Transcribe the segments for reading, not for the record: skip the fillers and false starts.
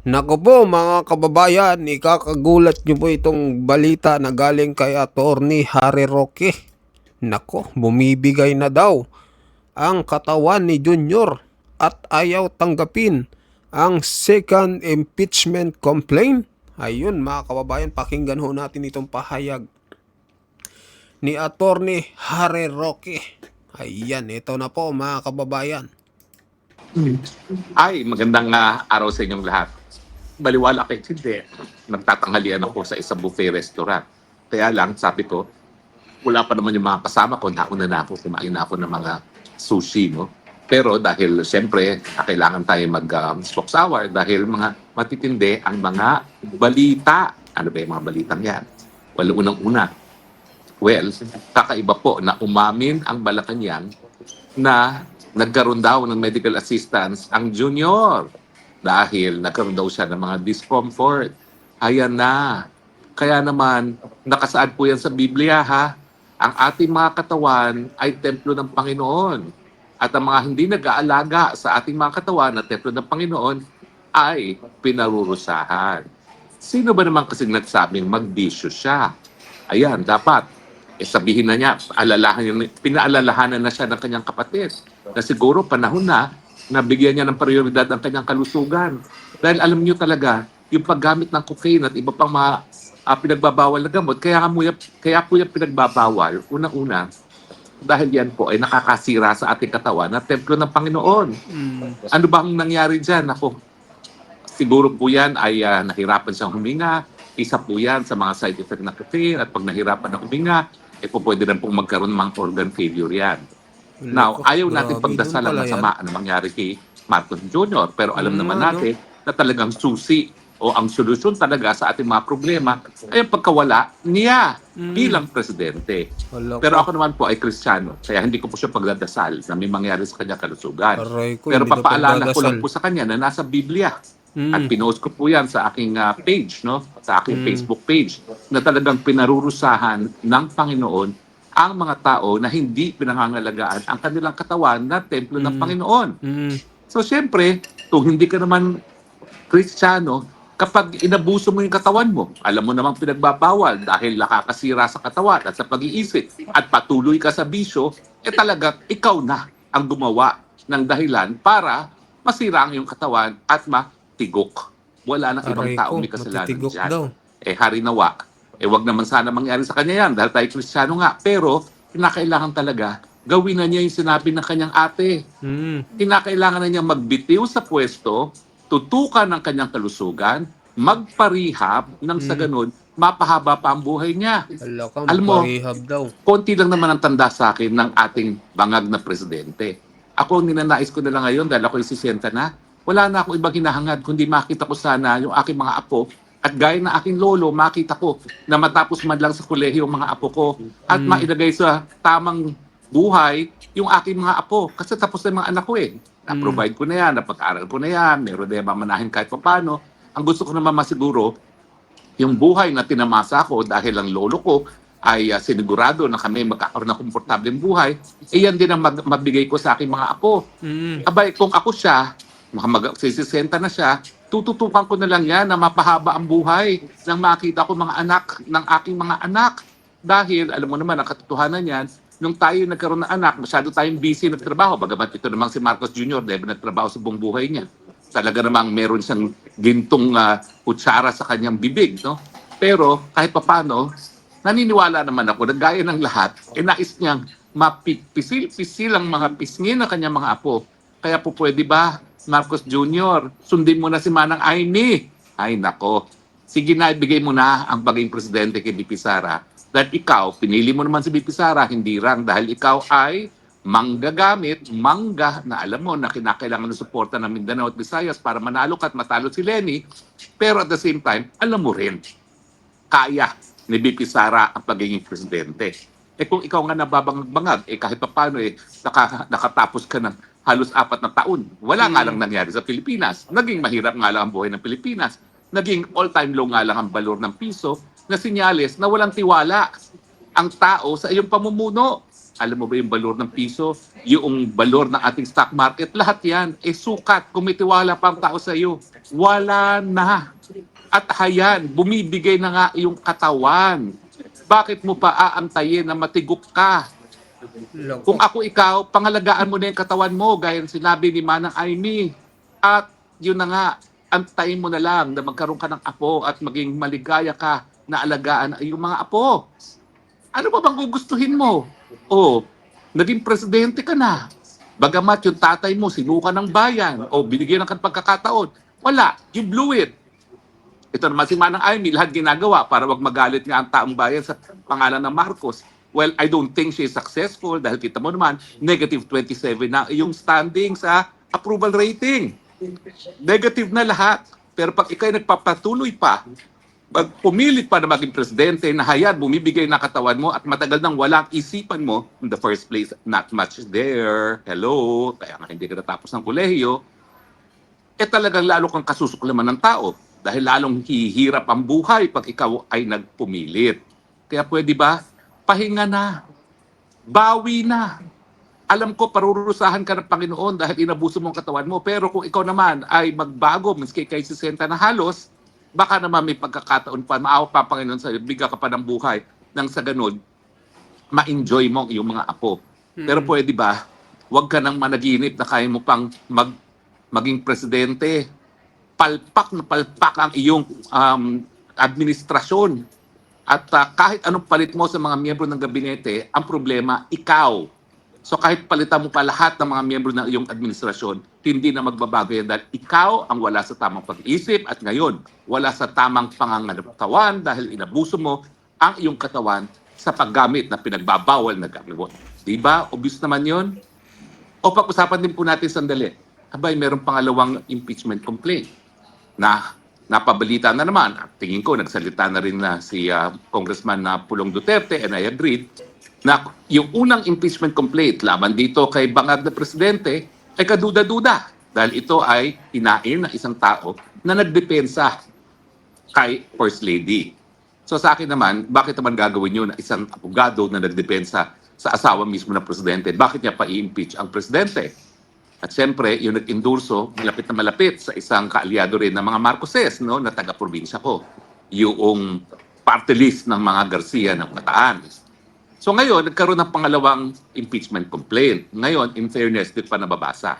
Naku po mga kababayan, ikakagulat niyo po itong balita na galing kay Attorney Harry Roque. Nako, bumibigay na daw ang katawan ni Junior at ayaw tanggapin ang second impeachment complaint. Ayun mga kababayan, pakinggan ho natin itong pahayag ni Attorney Harry Roque. Ayan, ito na po mga kababayan. Ay, magandang araw sa inyong lahat. Baliwala kayo, hindi. Nagtatanghalian ako sa isang buffet restaurant. Kaya lang, sabi ko, wala pa naman yung mga kasama ko. Nauna na ako, kumain na ako ng mga sushi, no? Pero dahil siyempre, kailangan tayo mag-smoke sour dahil mga matitindi ang mga balita. Ano ba yung mga balitang yan? Well, unang-una, well, kakaiba po na umamin ang Malacanang na nagkaroon daw ng medical assistance ang Junior dahil nagkaroon daw siya ng mga discomfort. Ayan na. Kaya naman, nakasaad po yan sa Biblia ha. Ang ating mga katawan ay templo ng Panginoon. At ang mga hindi nag-aalaga sa ating mga katawan na templo ng Panginoon ay pinarurusahan. Sino ba naman kasi nagsabing magbisyo siya? Ayan, dapat sabihin na niya, pinaalalahanan na siya ng kanyang kapatid na siguro panahon na bigyan niya ng prioridad ang kanyang kalusugan. Dahil alam niyo talaga, yung paggamit ng cocaine at iba pang mga pinagbabawal na gamot, kaya po yung pinagbabawal, unang-una, dahil yan po ay nakakasira sa ating katawan na templo ng Panginoon. Ano bang nangyari dyan? Ako, siguro po yan ay nahirapan siyang huminga. Isa po yan sa mga side effect ng caffeine at pag nahirapan na huminga, po pwede rin pong magkaroon ng mga organ failure yan. Now, Loko, ayaw natin grabe yun pagdasalan pala ng yan. sama na mangyari kay Marcos Jr. Pero alam naman Ano? natin na talagang susi o ang solusyon talaga sa ating mga problema ay ang pagkawala niya bilang presidente. Wala Pero ka. ako naman po ay Kristiyano, kaya hindi ko po siya pagdadasal na may mangyari sa kanyang kalusugan. Aray ko, Pero hindi ka papaalala ko lang pagdadasal. po sa kanya na nasa Biblia. At pinost ko po yan sa aking page, no? Sa aking Facebook page, na talagang pinarurusahan ng Panginoon ang mga tao na hindi pinangangalagaan ang kanilang katawan na templo ng Panginoon. Mm. So, syempre, kung hindi ka naman Kristiyano, kapag inabuso mo yung katawan mo, alam mo namang pinagbabawal dahil nakakasira sa katawan at sa pag-iisip at patuloy ka sa bisyo, talaga ikaw na ang gumawa ng dahilan para masira ang iyong katawan at matigok. Wala nang ibang Aray tao ko, may kasalanan matitigok dyan. daw. Hari nawa, wag naman sana mangyari sa kanya yan dahil tayo Kristiyano nga. Pero, kinakailangan talaga gawin na niya yung sinabi ng kanyang ate. Kinakailangan na niya magbitiw sa pwesto, tutukan ng kanyang kalusugan, magparehab nang sa ganun, mapahaba pa ang buhay niya. Wala ka, Alam mo, magpa-rehab daw. konti lang naman ang tanda sa akin ng ating bangag na presidente. Ako, ang ninanais ko na lang ngayon dahil ako 60 na, wala na akong ibang hinahangad kundi makita ko sana yung aking mga apo at gaya ng aking lolo, makita ko na matapos man lang sa kolehiyo ang mga apo ko at mailagay sa tamang buhay yung aking mga apo. Kasi tapos na yung mga anak ko eh. Na-provide ko na yan, napag-aral ko na yan, meron na yung mamanahin kahit pa paano. Ang gusto ko naman masiguro, yung buhay na tinamasa ko dahil ang lolo ko ay sinigurado na kami magkakaroon ng komportableng buhay, yan din ang mabigay ko sa aking mga apo. Abay, kung ako siya, sisisenta na siya, tututukan ko na lang yan na mapahaba ang buhay nang makita ko mga anak ng aking mga anak. Dahil, alam mo naman, ang katotohanan yan, nung tayo nagkaroon ng anak, masyado tayong busy nagtrabaho. Bagamat ito namang si Marcos Jr., dahil nagtrabaho sa buong buhay niya. Talaga namang meron siyang gintong kutsara sa kanyang bibig. No? Pero kahit papano, naniniwala naman ako na gaya ng lahat, nais niyang mapipisil-pisil ang mga pisngi ng kanyang mga apo. Kaya po pwede ba, Marcos Jr., sundin mo na si Manang Aimee? Ay nako, sige na, ibigay mo na ang pagiging presidente kay BP Sara. Dahil ikaw, pinili mo naman si BP Sara, hindi lang dahil ikaw ay manggagamit, mangga na alam mo na kinakailangan ng suporta ng Mindanao at Visayas para manalo ka at matalo si Lenny. Pero at the same time, alam mo rin, kaya ni BP Sara ang pagiging presidente. Kung ikaw nga nababangag-bangag, kahit pa paano nakatapos ka ng halos 4 na taon. Wala nga lang nangyari sa Pilipinas. Naging mahirap nga lang ang buhay ng Pilipinas. Naging all-time low nga lang ang balor ng piso na sinyales na walang tiwala ang tao sa iyong pamumuno. Alam mo ba yung balor ng piso? Yung balor ng ating stock market? Lahat yan, sukat. Kung may tiwala pa ang tao sa iyo, wala na. At hayan, bumibigay na nga yung katawan. Bakit mo pa aantayin na matigok ka? Kung ako ikaw, pangalagaan mo na yung katawan mo, gaya ng sinabi ni Manang Aimee. At yun na nga, antayin mo na lang na magkaroon ka ng apo at maging maligaya ka na alagaan yung mga apo. Ano ba bang gugustuhin mo? O, naging presidente ka na. Bagamat yung tatay mo, sinuka ng bayan, o binigyan ng pagkakataon. Wala, you blew it. Ito naman si Manang Aimee, lahat ginagawa para wag magalit nga ang taong bayan sa pangalan ng Marcos. Well, I don't think she is successful dahil kita mo naman, negative 27 na yung standing sa approval rating. Negative na lahat. Pero pag ikay nagpapatuloy pa, pag pumilit pa na maging presidente, na hayad, bumibigay na katawan mo at matagal nang walang isipan mo, in the first place, not much there. Hello, kaya nga hindi ka natapos ng kolehiyo, talagang lalo kang kasusuklaman ng tao dahil lalong hihirap ang buhay pag ikaw ay nagpumilit. Kaya pwede ba? Pahinga na. Bawi na. Alam ko, parurusahan ka ng Panginoon dahil inabuso mo ang katawan mo. Pero kung ikaw naman ay magbago, maski kay 60 na halos, baka naman may pagkakataon pa, maawa pa Panginoon sa'yo, bigyan ka pa ng buhay nang sa ganun, ma-enjoy mo yung mga apo. Pero pwede ba, huwag ka nang managinip na kaya mo pang maging presidente. Palpak na palpak ang iyong administrasyon. At kahit anong palit mo sa mga miyembro ng gabinete, ang problema, ikaw. So kahit palitan mo pa lahat ng mga miyembro ng iyong administrasyon, hindi na magbabago yan dahil ikaw ang wala sa tamang pag-iisip at ngayon, wala sa tamang pangangatawan dahil inabuso mo ang iyong katawan sa paggamit na pinagbabawal na gamit. Diba? Obvious naman yon. O pag-usapan din po natin sandali. Abay, merong pangalawang impeachment complaint na napabalita na naman. Tingin ko, nagsalita na rin na si Congressman Pulong Duterte and I agreed na yung unang impeachment complaint laban dito kay bangag na presidente ay kaduda-duda dahil ito ay hinain ng isang tao na nagdepensa kay First Lady. So sa akin naman, bakit naman gagawin yun na isang abogado na nagdepensa sa asawa mismo ng presidente? Bakit niya pa i-impeach ang presidente? At siyempre, yung nag-endorso, malapit na malapit sa isang kaalyado rin ng mga Marcoses, no, na taga-probinsya ko. Yung party list ng mga Garcia ng Bataan. So ngayon, nagkaroon ng pangalawang impeachment complaint. Ngayon, in fairness, di pa nababasa.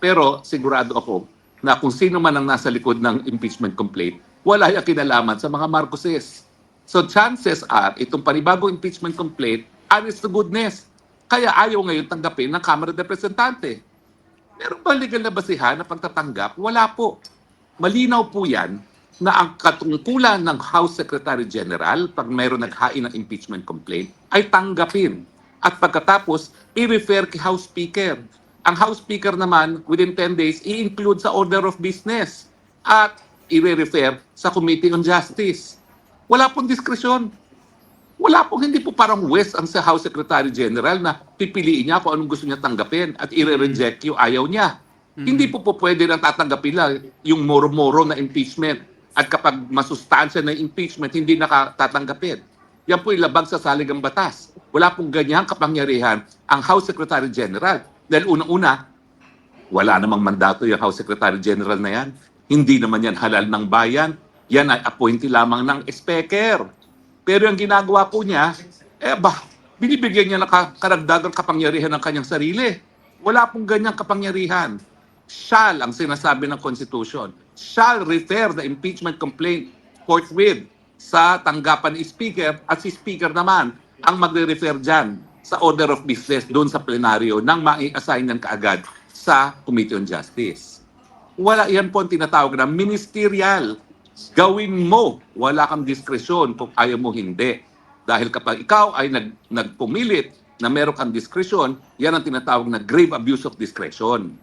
Pero sigurado ako na kung sino man ang nasa likod ng impeachment complaint, wala yung kinalaman sa mga Marcoses. So chances are, itong panibagong impeachment complaint, honest to goodness. Kaya ayaw ngayon tanggapin ng Kamara de Representante. Meron ba legal na basihan na pagtatanggap? Wala po. Malinaw po yan na ang katungkulan ng House Secretary General pag mayroon naghain ng impeachment complaint ay tanggapin. At pagkatapos, i-refer kay House Speaker. Ang House Speaker naman, within 10 days, i-include sa order of business at i-refer sa Committee on Justice. Wala pong diskresyon. Wala pong, hindi po parang West ang sa House Secretary General na pipiliin niya kung anong gusto niya tanggapin at i-reject yung ayaw niya. Hindi po pwede nang tatanggapin lang yung moro-moro na impeachment. At kapag masustansya na impeachment, hindi nakatatanggapin. Yan po ilabag sa saligang batas. Wala pong ganyang kapangyarihan ang House Secretary General. Dahil unang-una, wala namang mandato yung House Secretary General na yan. Hindi naman yan halal ng bayan. Yan ay appointee lamang ng speaker. Pero yung ginagawa po niya, binibigyan niya ng karagdagang kapangyarihan ng kanyang sarili. Wala pong ganyang kapangyarihan. Shall ang sinasabi ng Constitution. Shall refer the impeachment complaint forthwith sa tanggapan ni Speaker at si Speaker naman ang magre-refer dyan sa order of business doon sa plenaryo nang ma-assign ng kaagad sa Committee on Justice. Wala yan po ang tinatawag na ministerial. Gawin mo, wala kang diskresyon kung ayaw mo hindi. Dahil kapag ikaw ay nagpumilit na meron kang diskresyon, yan ang tinatawag na grave abuse of discretion.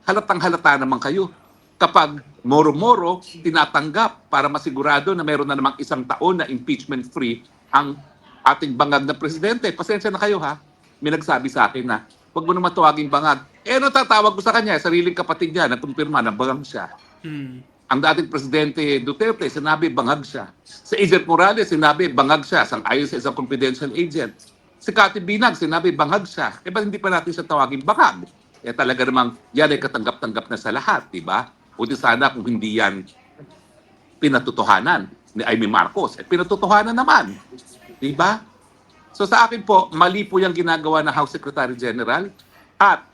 Halatang halata naman kayo. Kapag moro-moro, tinatanggap para masigurado na meron na namang isang taon na impeachment-free ang ating bangag na presidente. Pasensya na kayo ha. May nagsabi sa akin na, huwag mo na matawaging bangag. Ano tatawag ko sa kanya? Sariling kapatid niya, nagkumpirma na bangag siya. Ang dating presidente Duterte, sinabi bangag siya. Sa Agent Morales, sinabi bangag siya, sang-ayon sa isang confidential agent. Si Cathy Binag, sinabi bangag siya. Eh ba't hindi pa natin siya tawagin bangag? Eh talaga namang yan ay katanggap-tanggap na sa lahat, di ba? Buti sana kung hindi yan pinatotohanan ni Amy Marcos. Eh pinatotohanan naman, di ba? So sa akin po, mali po yung ginagawa ng House Secretary General at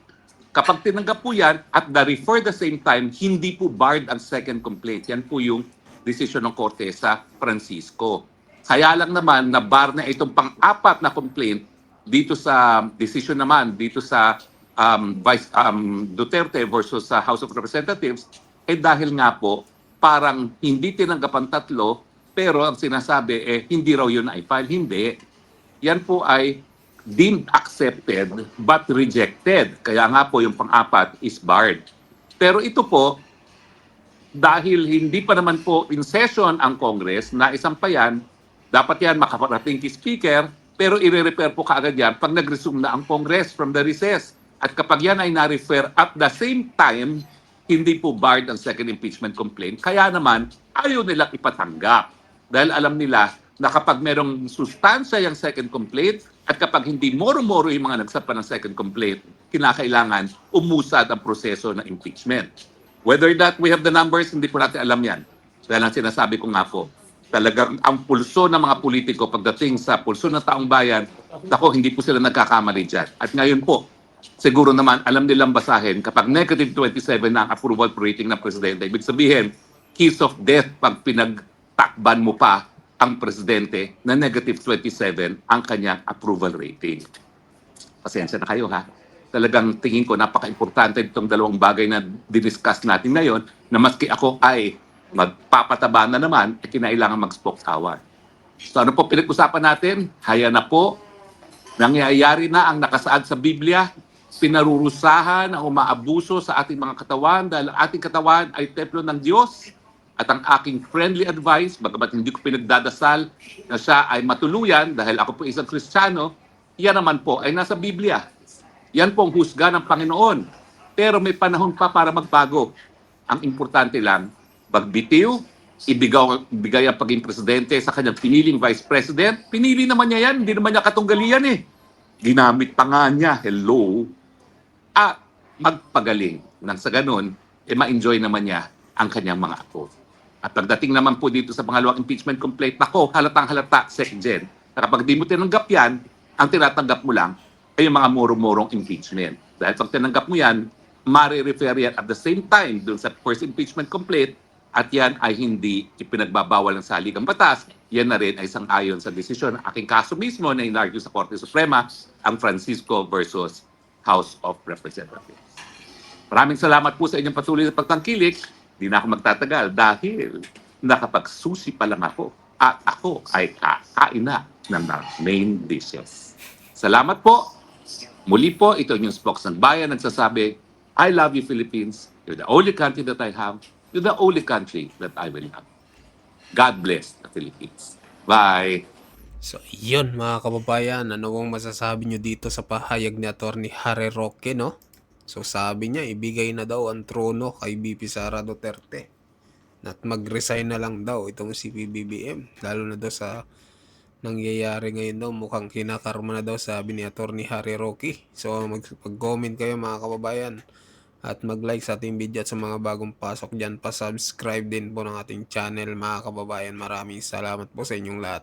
kapag tinanggap po yan at for the same time, hindi po barred ang second complaint. Yan po yung desisyon ng Korte sa Francisco. Kaya lang naman, na-bar na itong pang-apat na complaint dito sa decision naman, dito sa Vice Duterte versus sa House of Representatives, eh dahil nga po, parang hindi tinanggap ang tatlo, pero ang sinasabi, hindi raw yun i-file. Hindi. Yan po ay deemed accepted but rejected. Kaya nga po yung pang-apat is barred. Pero ito po, dahil hindi pa naman po in session ang Congress na isampayan, dapat yan makaparating kay Speaker, pero i-refer po kaagad yan pag nag-resume na ang Congress from the recess. At kapag yan ay na-refer at the same time, hindi po barred ang second impeachment complaint. Kaya naman, ayaw nilang ipatanggap. Dahil alam nila na kapag merong sustansya yung second complaint at kapag hindi moro-moro yung mga nagsampa ng second complaint, kinakailangan umusad ang proseso ng impeachment. Whether that we have the numbers, hindi po natin alam yan. Dahil ang sinasabi ko nga po, talagang ang pulso ng mga politiko pagdating sa pulso ng taong bayan, ako, hindi po sila nagkakamali dyan. At ngayon po, siguro naman alam nilang basahin kapag negative 27 na ang approval rating ng presidente. Ibig sabihin, kiss of death pag pinagtakban mo pa ang presidente na negative 27 ang kanyang approval rating. Pasensya na kayo ha. Talagang tingin ko napaka-importante itong dalawang bagay na diniscuss natin ngayon na maski ako ay magpapataba na naman, kinailangan mag-spoke hour. So ano po pinag-usapan natin? Haya na po, nangyayari na ang nakasaad sa Biblia, pinarurusahan ang umaabuso sa ating mga katawan dahil ang ating katawan ay templo ng Diyos. At ang aking friendly advice, bagamat hindi ko pinagdadasal na siya ay matuluyan dahil ako po isang Kristiyano, yan naman po ay nasa Biblia. Yan po ang husga ng Panginoon. Pero may panahon pa para magbago. Ang importante lang, magbitiw, ibigay ang paging presidente sa kanyang piniling vice president. Pinili naman niya yan, hindi naman niya katunggalian eh. Ginamit pa nga niya, hello. At magpagaling. Nang sa ganun, ma-enjoy naman niya ang kanyang mga apo. At pagdating naman po dito sa pangalawang impeachment complaint, nako, halatang-halata, Sec-Gen, na kapag di mo tinanggap yan, ang tinatanggap mo lang ay yung mga muro-murong impeachment. Dahil pag tinanggap mo yan, mare-refer yan at the same time dun sa first impeachment complaint at yan ay hindi ipinagbabawal ng saligang batas, yan na rin ay sang-ayon sa desisyon ng aking kaso mismo na inargue sa Korte Suprema, ang Francisco versus House of Representatives. Maraming salamat po sa inyong patuloy na pagtangkilik. Di na ako magtatagal dahil nakapagsusi pa lang ako at ako ay kakain na ng main dishes. Salamat po. Muli po, ito yung Spokes ng Bayan nagsasabi, I love you Philippines. You're the only country that I have. You're the only country that I will have. God bless the Philippines. Bye. So, yun mga kababayan, ano bang masasabi nyo dito sa pahayag ni Atty. Harry Roque, no? So, sabi niya, ibigay na daw ang trono kay BP Sara Duterte. At mag-resign na lang daw itong si PBBM. Lalo na daw sa nangyayari ngayon daw, mukhang kinakarma na daw, sabi ni Atty. Harry Roque. So, mag-comment kayo mga kababayan. At mag-like sa ating video at sa mga bagong pasok dyan, pa-subscribe din po ng ating channel mga kababayan. Maraming salamat po sa inyong lahat.